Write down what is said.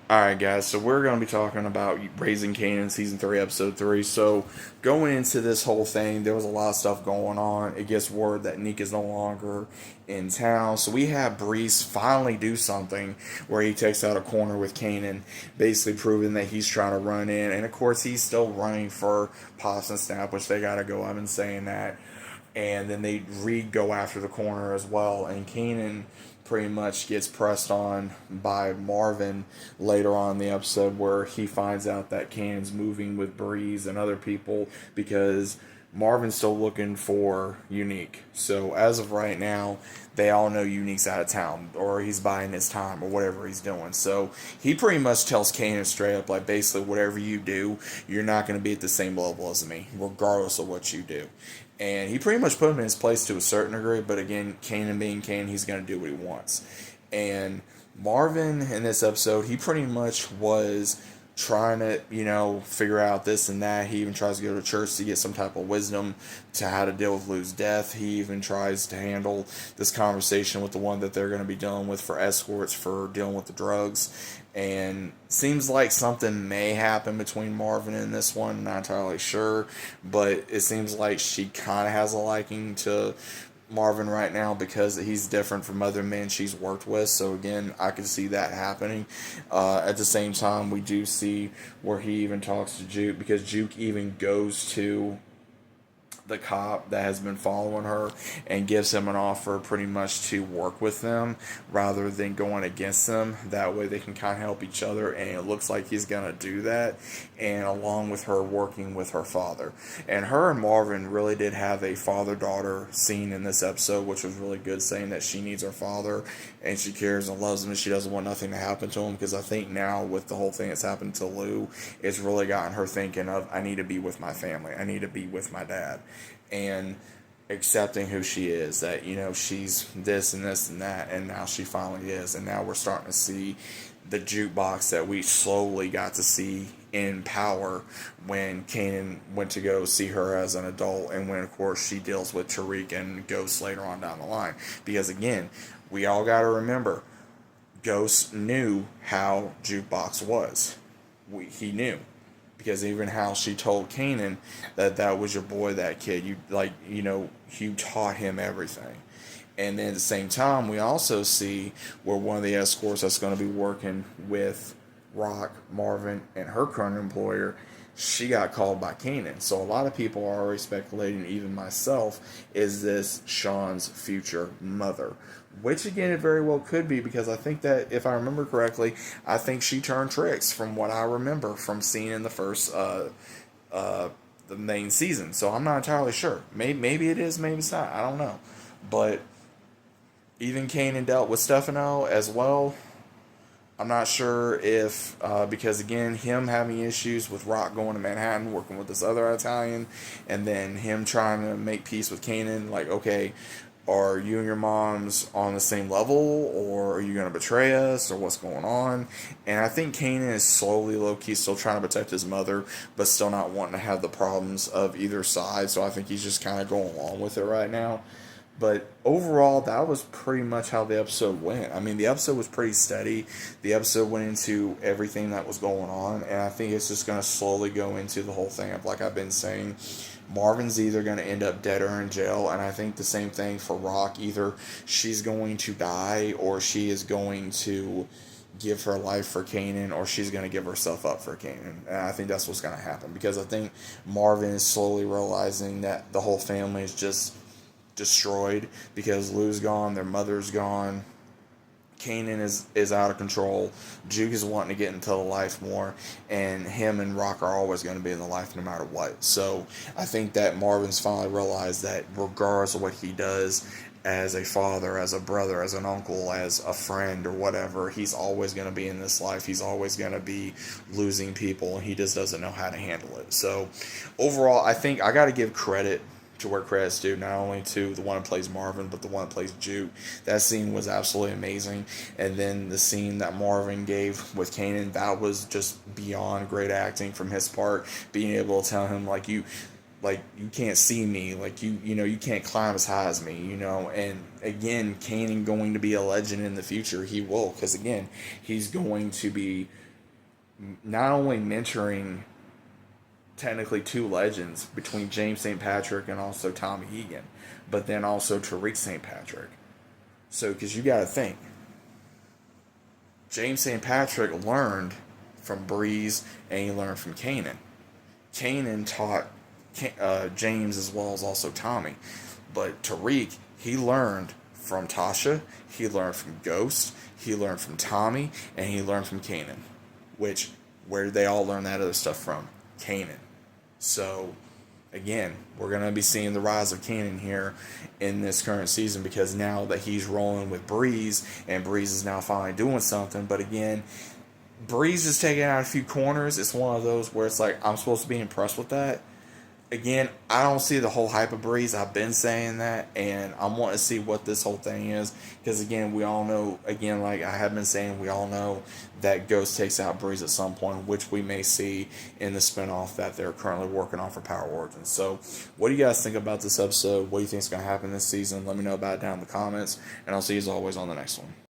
Alright, guys, so we're going to be talking about Raising Kanan Season 3, Episode 3. So, going into this whole thing, there was a lot of stuff going on. It gets word that Nick is no longer in town. So, we have Brees finally do something where he takes out a corner with Kanan, basically proving that he's trying to run in. And, of course, he's still running for Pops and Snap, which they got to go. I've been saying that. And then they go after the corner as well. And Kanan pretty much gets pressed on by Marvin later on in the episode where he finds out that Kanan's moving with Breeze and other people because Marvin's still looking for Unique. So as of right now, they all know Unique's out of town or he's buying his time or whatever he's doing. So he pretty much tells Kanan straight up, like, basically, whatever you do, you're not going to be at the same level as me, regardless of what you do. And he pretty much put him in his place to a certain degree, but again, Kanan being Kanan, he's going to do what he wants. And Marvin, in this episode, he pretty much was trying to, figure out this and that. He even tries to go to church to get some type of wisdom to how to deal with Lou's death. He even tries to handle this conversation with the one that they're going to be dealing with for escorts for dealing with the drugs. And seems like something may happen between Marvin and this one. Not entirely sure, but it seems like she kind of has a liking to Marvin right now because he's different from other men she's worked with. So again, I can see that happening. At the same time, we do see where he even talks to Juke because Juke even goes to the cop that has been following her and gives him an offer pretty much to work with them rather than going against them. That way they can kind of help each other, and it looks like he's going to do that, and along with her working with her father. And her and Marvin really did have a father-daughter scene in this episode, which was really good, saying that she needs her father and she cares and loves him and she doesn't want nothing to happen to him, because I think now with the whole thing that's happened to Lou, it's really gotten her thinking of, I need to be with my family, I need to be with my dad, and accepting who she is, that she's this and this and that, and now she finally is. And now we're starting to see the jukebox that we slowly got to see in power when Kanan went to go see her as an adult, and when of course she deals with Tariq and Ghost later on down the line. Because again, we all got to remember, Ghost knew how jukebox was. He knew, because even how she told Kanan that was your boy, that kid, you taught him everything. And then at the same time, we also see where one of the escorts that's going to be working with Rock, Marvin, and her current employer, she got called by Kanan. So a lot of people are already speculating, even myself, is this Sean's future mother? Which again, it very well could be, because I think that, if I remember correctly, I think she turned tricks from what I remember from seeing in the first the main season. So I'm not entirely sure. Maybe it is, maybe it's not. I don't know. But even Kanan dealt with Stefano as well. I'm not sure if, because again, him having issues with Rock going to Manhattan, working with this other Italian, and then him trying to make peace with Kanan, like, okay, are you and your mom's on the same level, or are you going to betray us, or what's going on? And I think Kanan is slowly, low-key, still trying to protect his mother, but still not wanting to have the problems of either side, so I think he's just kind of going along with it right now. But overall, that was pretty much how the episode went. I mean, the episode was pretty steady. The episode went into everything that was going on, and I think it's just going to slowly go into the whole thing of, like I've been saying, Marvin's either going to end up dead or in jail, and I think the same thing for Rock. Either she's going to die, or she is going to give her life for Kanan, or she's going to give herself up for Kanan. And I think that's what's going to happen, because I think Marvin is slowly realizing that the whole family is just destroyed, because Lou's gone, their mother's gone, Kanan is out of control, Juke is wanting to get into the life more, and him and Rock are always going to be in the life no matter what. So I think that Marvin's finally realized that regardless of what he does as a father, as a brother, as an uncle, as a friend, or whatever, he's always going to be in this life. He's always going to be losing people, and he just doesn't know how to handle it. So overall, I think I got to give credit to where credit's due, not only to the one that plays Marvin, but the one that plays Juke. That scene was absolutely amazing. And then the scene that Marvin gave with Kanan, that was just beyond great acting from his part, being able to tell him, like, you can't see me, like, you can't climb as high as me, and again, Kanan going to be a legend in the future. He will, because again, he's going to be not only mentoring technically two legends between James St. Patrick and also Tommy Egan, but then also Tariq St. Patrick. So, because you got to think, James St. Patrick learned from Breeze and he learned from Kanan. Kanan taught James as well as also Tommy. But Tariq, he learned from Tasha, he learned from Ghost, he learned from Tommy, and he learned from Kanan. Which, where did they all learn that other stuff from? Kanan. So, again, we're going to be seeing the rise of Kanan here in this current season, because now that he's rolling with Breeze, and Breeze is now finally doing something. But again, Breeze is taking out a few corners. It's one of those where it's like, I'm supposed to be impressed with that. Again, I don't see the whole hype of Breeze. I've been saying that, and I'm wanting to see what this whole thing is. Because, again, we all know, again, like I have been saying, we all know that Ghost takes out Breeze at some point, which we may see in the spinoff that they're currently working on for Power Origins. So, what do you guys think about this episode? What do you think is going to happen this season? Let me know about it down in the comments, and I'll see you as always on the next one.